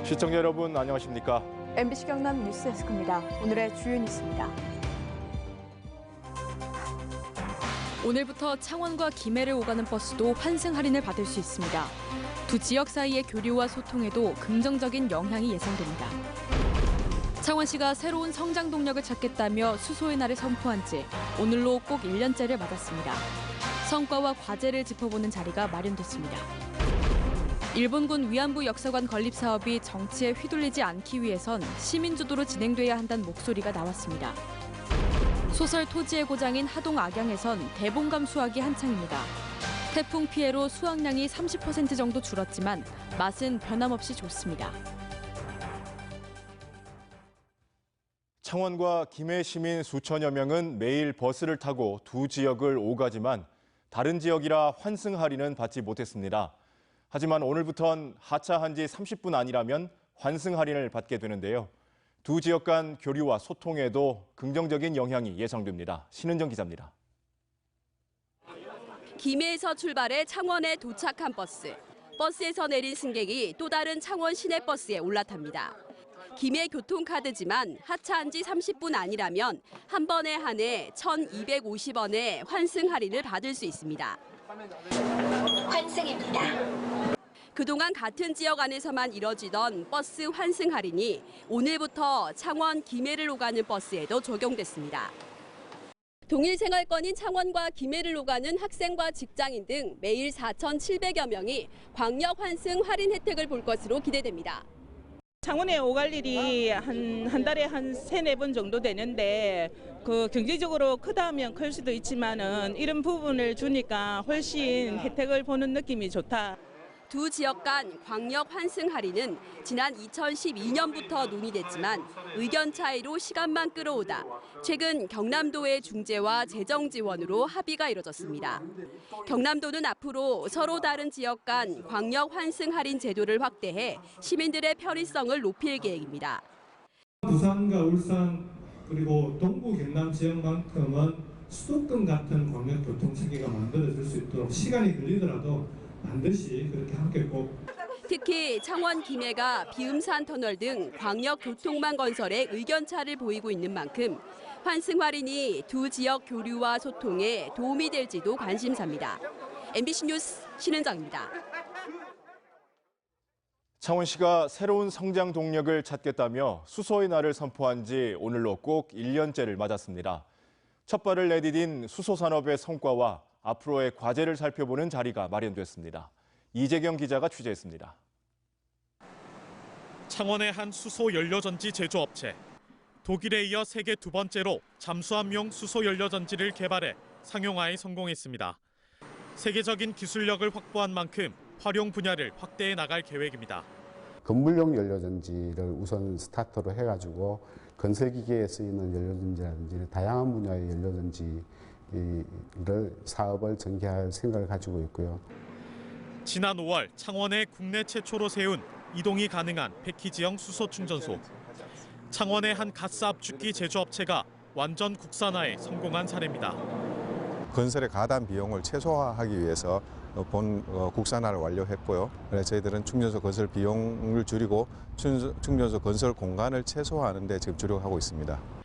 시청자 여러분 안녕하십니까? MBC 경남 뉴스데스크입니다. 오늘의 주요 뉴스입니다. 오늘부터 창원과 김해를 오가는 버스도 환승 할인을 받을 수 있습니다. 두 지역 사이의 교류와 소통에도 긍정적인 영향이 예상됩니다. 창원시가 새로운 성장 동력을 찾겠다며 수소의 날을 선포한 지 오늘로 꼭 1년째를 맞았습니다. 성과와 과제를 짚어보는 자리가 마련됐습니다. 일본군 위안부 역사관 건립 사업이 정치에 휘둘리지 않기 위해선 시민 주도로 진행돼야 한다는 목소리가 나왔습니다. 소설 토지의 고장인 하동 악양에선 대봉감 수확이 한창입니다. 태풍 피해로 수확량이 30% 정도 줄었지만 맛은 변함없이 좋습니다. 창원과 김해 시민 수천여 명은 매일 버스를 타고 두 지역을 오가지만 다른 지역이라 환승 할인은 받지 못했습니다. 하지만 오늘부턴 하차한 지 30분 안이라면 환승 할인을 받게 되는데요. 두 지역 간 교류와 소통에도 긍정적인 영향이 예상됩니다. 신은정 기자입니다. 김해에서 출발해 창원에 도착한 버스. 버스에서 내린 승객이 또 다른 창원 시내버스에 올라탑니다. 김해 교통카드지만 하차한 지 30분 안이라면 한 번에 한해 1,250원의 환승 할인을 받을 수 있습니다. 환승입니다. 그동안 같은 지역 안에서만 이뤄지던 버스 환승 할인이 오늘부터 창원, 김해를 오가는 버스에도 적용됐습니다. 동일 생활권인 창원과 김해를 오가는 학생과 직장인 등 매일 4,700여 명이 광역 환승 할인 혜택을 볼 것으로 기대됩니다. 창원에 오갈 일이 한 달에 한 3-4번 정도 되는데 경제적으로 크다면 클 수도 있지만은 이런 부분을 주니까 훨씬 혜택을 보는 느낌이 좋다. 두 지역 간 광역 환승 할인은 지난 2012년부터 논의됐지만 의견 차이로 시간만 끌어오다 최근 경남도의 중재와 재정 지원으로 합의가 이뤄졌습니다. 경남도는 앞으로 서로 다른 지역 간 광역 환승 할인 제도를 확대해 시민들의 편의성을 높일 계획입니다. 부산과 울산 그리고 동부 경남 지역만큼은 수도권 같은 광역 교통체계가 만들어질 수 있도록 시간이 걸리더라도 반드시 그렇게 함께 꼭. 특히 창원 김해가 비음산 터널 등 광역 교통망 건설에 의견차를 보이고 있는 만큼 환승 할인이 두 지역 교류와 소통에 도움이 될지도 관심사입니다. MBC 뉴스 신은정입니다. 창원시가 새로운 성장 동력을 찾겠다며 수소의 날을 선포한 지 오늘로 꼭 1년째를 맞았습니다. 첫 발을 내디딘 수소산업의 성과와 앞으로의 과제를 살펴보는 자리가 마련됐습니다. 이재경 기자가 취재했습니다. 창원의 한 수소 연료전지 제조업체. 독일에 이어 세계 두 번째로 잠수함용 수소 연료전지를 개발해 상용화에 성공했습니다. 세계적인 기술력을 확보한 만큼 활용 분야를 확대해 나갈 계획입니다. 건물용 연료전지를 우선 스타트로 해가지고 건설기계에 쓰이는 연료전지라든지 다양한 분야의 연료전지 사업을 전개할 생각을 가지고 있고요. 지난 5월 창원에 국내 최초로 세운 이동이 가능한 패키지형 수소 충전소. 창원의 한 가스 압축기 제조업체가 완전 국산화에 성공한 사례입니다. 건설의 가단 비용을 최소화하기 위해서 국산화를 완료했고요. 그래서 저희들은 충전소 건설 비용을 줄이고 충전소 건설 공간을 최소화하는 데 지금 주력하고 있습니다.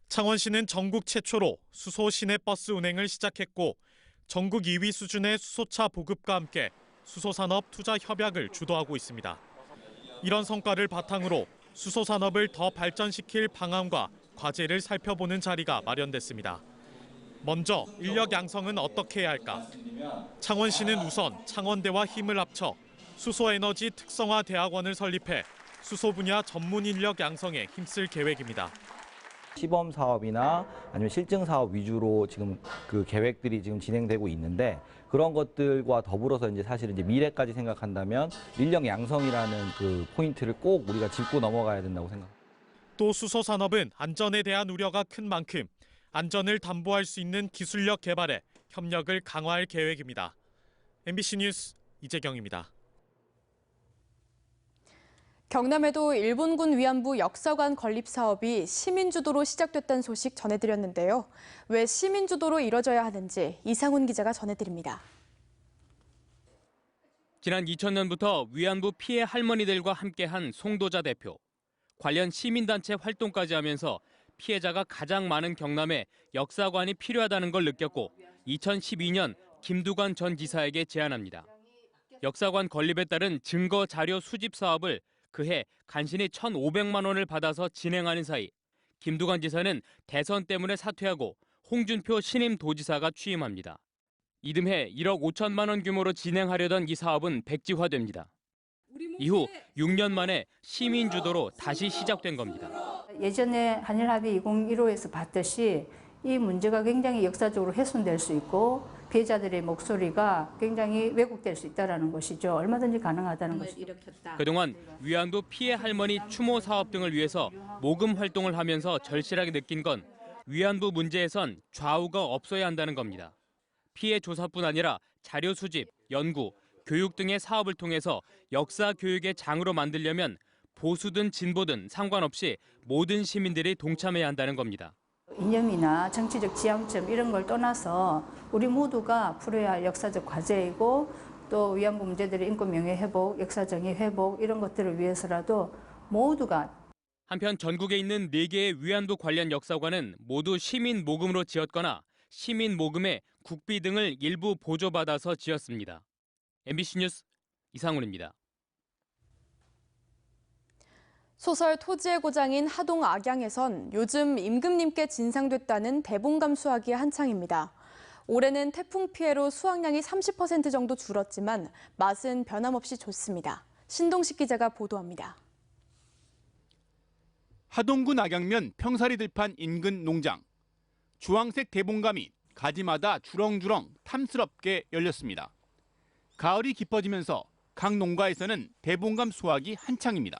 창원시는 전국 최초로 수소 시내버스 운행을 시작했고 전국 2위 수준의 수소차 보급과 함께 수소산업 투자 협약을 주도하고 있습니다. 이런 성과를 바탕으로 수소산업을 더 발전시킬 방안과 과제를 살펴보는 자리가 마련됐습니다. 먼저 인력 양성은 어떻게 해야 할까? 창원시는 우선 창원대와 힘을 합쳐 수소에너지 특성화 대학원을 설립해 수소 분야 전문 인력 양성에 힘쓸 계획입니다. 시범 사업이나 아니면 실증 사업 위주로 지금 그 계획들이 지금 진행되고 있는데 그런 것들과 더불어서 이제 사실 이제 미래까지 생각한다면 인력 양성이라는 그 포인트를 꼭 우리가 짚고 넘어가야 된다고 생각합니다. 또 수소 산업은 안전에 대한 우려가 큰 만큼 안전을 담보할 수 있는 기술력 개발에 협력을 강화할 계획입니다. MBC 뉴스 이재경입니다. 경남에도 일본군 위안부 역사관 건립 사업이 시민 주도로 시작됐다는 소식 전해드렸는데요. 왜 시민 주도로 이뤄져야 하는지 이상훈 기자가 전해드립니다. 지난 2000년부터 위안부 피해 할머니들과 함께한 송도자 대표. 관련 시민단체 활동까지 하면서 피해자가 가장 많은 경남에 역사관이 필요하다는 걸 느꼈고 2012년 김두관 전 지사에게 제안합니다. 역사관 건립에 따른 증거 자료 수집 사업을 그해 간신히 1,500만 원을 받아서 진행하는 사이 김두관 지사는 대선 때문에 사퇴하고 홍준표 신임 도지사가 취임합니다. 이듬해 1억 5천만 원 규모로 진행하려던 이 사업은 백지화됩니다. 이후 6년 만에 시민 주도로 다시 시작된 겁니다. 예전에 한일합의 2015에서 봤듯이 이 문제가 굉장히 역사적으로 훼손될 수 있고 피해자들의 목소리가 굉장히 왜곡될 수 있다는 것이죠. 얼마든지 가능하다는 것이죠. 그동안 위안부 피해 할머니 추모 사업 등을 위해서 모금 활동을 하면서 절실하게 느낀 건 위안부 문제에선 좌우가 없어야 한다는 겁니다. 피해 조사뿐 아니라 자료 수집, 연구, 교육 등의 사업을 통해서 역사 교육의 장으로 만들려면 보수든 진보든 상관없이 모든 시민들이 동참해야 한다는 겁니다. 이념이나 정치적 지향점 이런 걸 떠나서 우리 모두가 풀어야 할 역사적 과제이고 또 위안부 문제들의 인권 명예 회복, 역사 정의 회복 이런 것들을 위해서라도 모두가 한편 전국에 있는 4개의 위안부 관련 역사관은 모두 시민 모금으로 지었거나 시민 모금에 국비 등을 일부 보조받아서 지었습니다. MBC 뉴스 이상훈입니다. 소설 토지의 고장인 하동 악양에선 요즘 임금님께 진상됐다는 대봉감 수확이 한창입니다. 올해는 태풍 피해로 수확량이 30% 정도 줄었지만 맛은 변함없이 좋습니다. 신동식 기자가 보도합니다. 하동군 악양면 평사리 들판 인근 농장. 주황색 대봉감이 가지마다 주렁주렁 탐스럽게 열렸습니다. 가을이 깊어지면서 각 농가에서는 대봉감 수확이 한창입니다.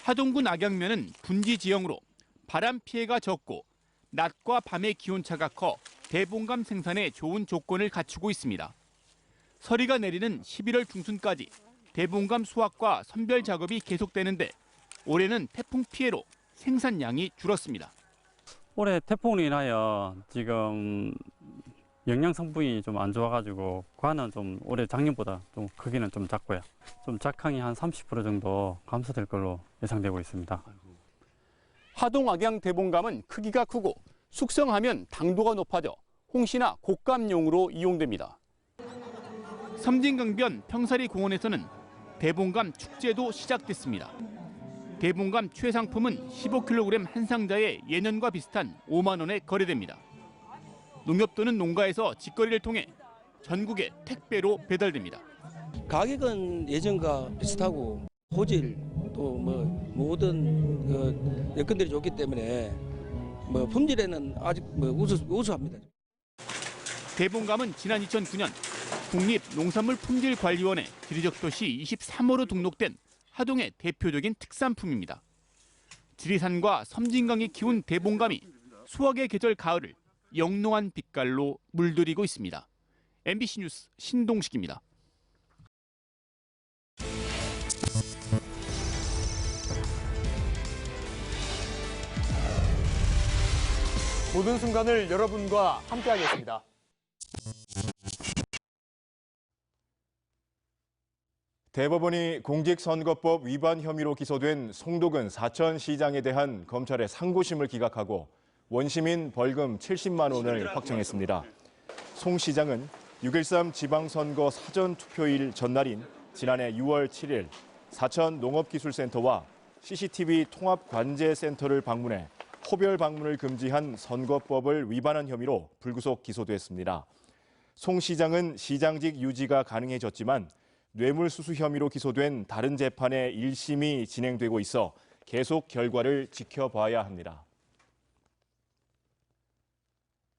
하동군 악양면은 분지 지형으로 바람 피해가 적고 낮과 밤의 기온차가 커 대봉감 생산에 좋은 조건을 갖추고 있습니다. 서리가 내리는 11월 중순까지 대봉감 수확과 선별 작업이 계속되는데 올해는 태풍 피해로 생산량이 줄었습니다. 올해 태풍으로 인하여 지금 영양 성분이 좀 안 좋아가지고 과는 좀 올해 작년보다 좀 크기는 좀 작고요. 좀 작황이 한 30% 정도 감소될 걸로 예상되고 있습니다. 하동 악양 대봉감은 크기가 크고 숙성하면 당도가 높아져 홍시나 곶감용으로 이용됩니다. 섬진강변 평사리 공원에서는 대봉감 축제도 시작됐습니다. 대봉감 최상품은 15kg 한 상자에 예년과 비슷한 5만 원에 거래됩니다. 농협 또는 농가에서 직거래를 통해 전국에 택배로 배달됩니다. 가격은 예전과 비슷하고 고질 또 뭐 모든 그 여건들이 좋기 때문에 뭐 품질에는 아직 뭐 우수합니다. 대봉감은 지난 2009년 국립농산물품질관리원회 지리적도시 23호로 등록된 하동의 대표적인 특산품입니다. 지리산과 섬진강이 키운 대봉감이 수확의 계절 가을을 영롱한 빛깔로 물들이고 있습니다. MBC 뉴스 신동식입니다. 모든 순간을 여러분과 함께하겠습니다. 대법원이 공직선거법 위반 혐의로 기소된 송도군 사천시장에 대한 검찰의 상고심을 기각하고 원시민 벌금 70만 원을 확정했습니다. 송 시장은 6.13 지방선거 사전투표일 전날인 지난해 6월 7일 사천 농업기술센터와 CCTV 통합관제센터를 방문해 호별 방문을 금지한 선거법을 위반한 혐의로 불구속 기소됐습니다. 송 시장은 시장직 유지가 가능해졌지만 뇌물수수 혐의로 기소된 다른 재판의 1심이 진행되고 있어 계속 결과를 지켜봐야 합니다.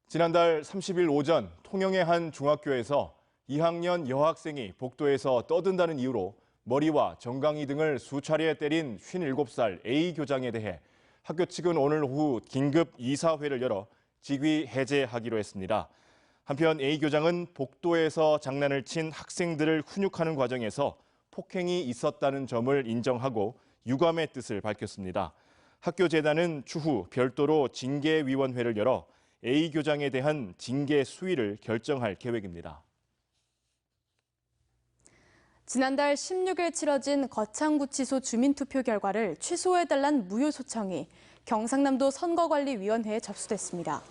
지난달 30일 오전 통영의 한 중학교에서 2학년 여학생이 복도에서 떠든다는 이유로 머리와 정강이 등을 수차례 때린 57살 A 교장에 대해 학교 측은 오늘 오후 긴급 이사회를 열어 직위 해제하기로 했습니다. 한편 A 교장은 복도에서 장난을 친 학생들을 훈육하는 과정에서 폭행이 있었다는 점을 인정하고 유감의 뜻을 밝혔습니다. 학교 재단은 추후 별도로 징계위원회를 열어 A 교장에 대한 징계 수위를 결정할 계획입니다. 지난달 16일 치러진 거창구치소 주민투표 결과를 취소해달란 무효소청이 경상남도 선거관리위원회에 접수됐습니다.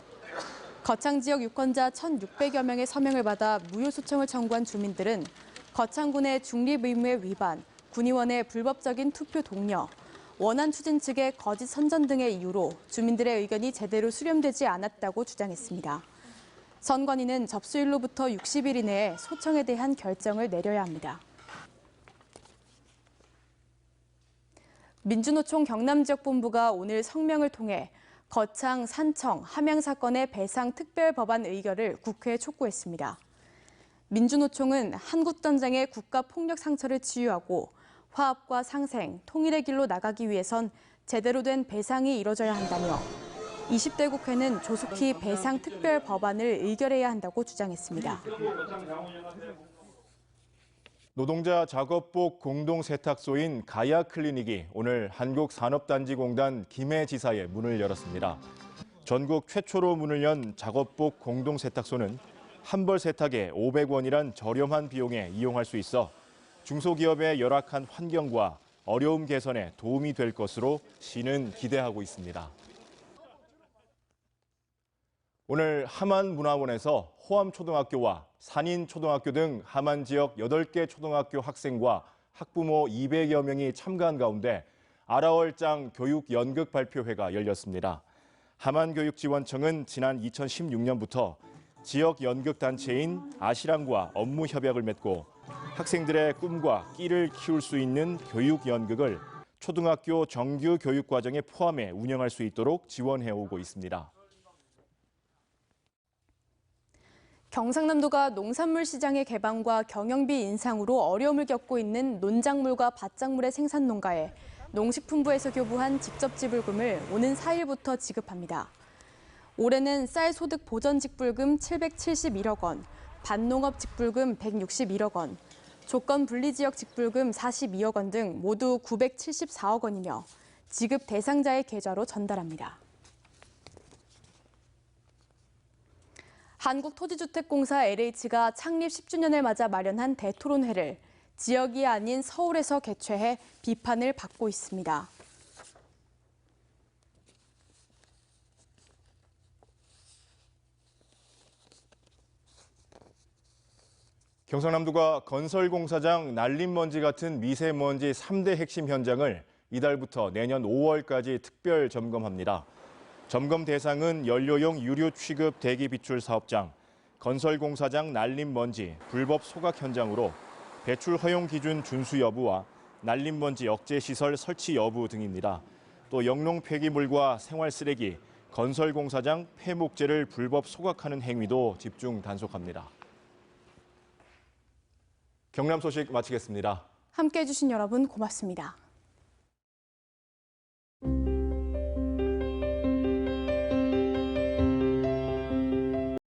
거창 지역 유권자 1,600여 명의 서명을 받아 무효소청을 청구한 주민들은 거창군의 중립 의무의 위반, 군의원의 불법적인 투표 독려, 원안 추진 측의 거짓 선전 등의 이유로 주민들의 의견이 제대로 수렴되지 않았다고 주장했습니다. 선관위는 접수일로부터 60일 이내에 소청에 대한 결정을 내려야 합니다. 민주노총 경남지역본부가 오늘 성명을 통해 거창, 산청, 함양 사건의 배상 특별법안 의결을 국회에 촉구했습니다. 민주노총은 한국전쟁의 국가폭력 상처를 치유하고 화합과 상생, 통일의 길로 나가기 위해선 제대로 된 배상이 이뤄져야 한다며 20대 국회는 조속히 배상 특별법안을 의결해야 한다고 주장했습니다. 노동자 작업복 공동 세탁소인 가야 클리닉이 오늘 한국산업단지공단 김해 지사에 문을 열었습니다. 전국 최초로 문을 연 작업복 공동 세탁소는 한 벌 세탁에 500원이란 저렴한 비용에 이용할 수 있어 중소기업의 열악한 환경과 어려움 개선에 도움이 될 것으로 시는 기대하고 있습니다. 오늘 함안문화원에서 호암초등학교와 산인초등학교 등 함안 지역 8개 초등학교 학생과 학부모 200여 명이 참가한 가운데 아라월장 교육연극 발표회가 열렸습니다. 함안교육지원청은 지난 2016년부터 지역 연극단체인 아시랑과 업무 협약을 맺고 학생들의 꿈과 끼를 키울 수 있는 교육연극을 초등학교 정규 교육과정에 포함해 운영할 수 있도록 지원해오고 있습니다. 경상남도가 농산물 시장의 개방과 경영비 인상으로 어려움을 겪고 있는 논작물과 밭작물의 생산 농가에 농식품부에서 교부한 직접 지불금을 오는 4일부터 지급합니다. 올해는 쌀 소득 보전 직불금 771억 원, 밭농업 직불금 161억 원, 조건 분리 지역 직불금 42억 원 등 모두 974억 원이며 지급 대상자의 계좌로 전달합니다. 한국토지주택공사 LH가 창립 10주년을 맞아 마련한 대토론회를 지역이 아닌 서울에서 개최해 비판을 받고 있습니다. 경상남도가 건설공사장 날림먼지 같은 미세먼지 3대 핵심 현장을 이달부터 내년 5월까지 특별 점검합니다. 점검 대상은 연료용 유류 취급 대기 비출 사업장, 건설공사장 날림먼지 불법 소각 현장으로 배출 허용 기준 준수 여부와 날림먼지 억제 시설 설치 여부 등입니다. 또 영농 폐기물과 생활 쓰레기, 건설공사장 폐목재를 불법 소각하는 행위도 집중 단속합니다. 경남 소식 마치겠습니다. 함께해 주신 여러분 고맙습니다.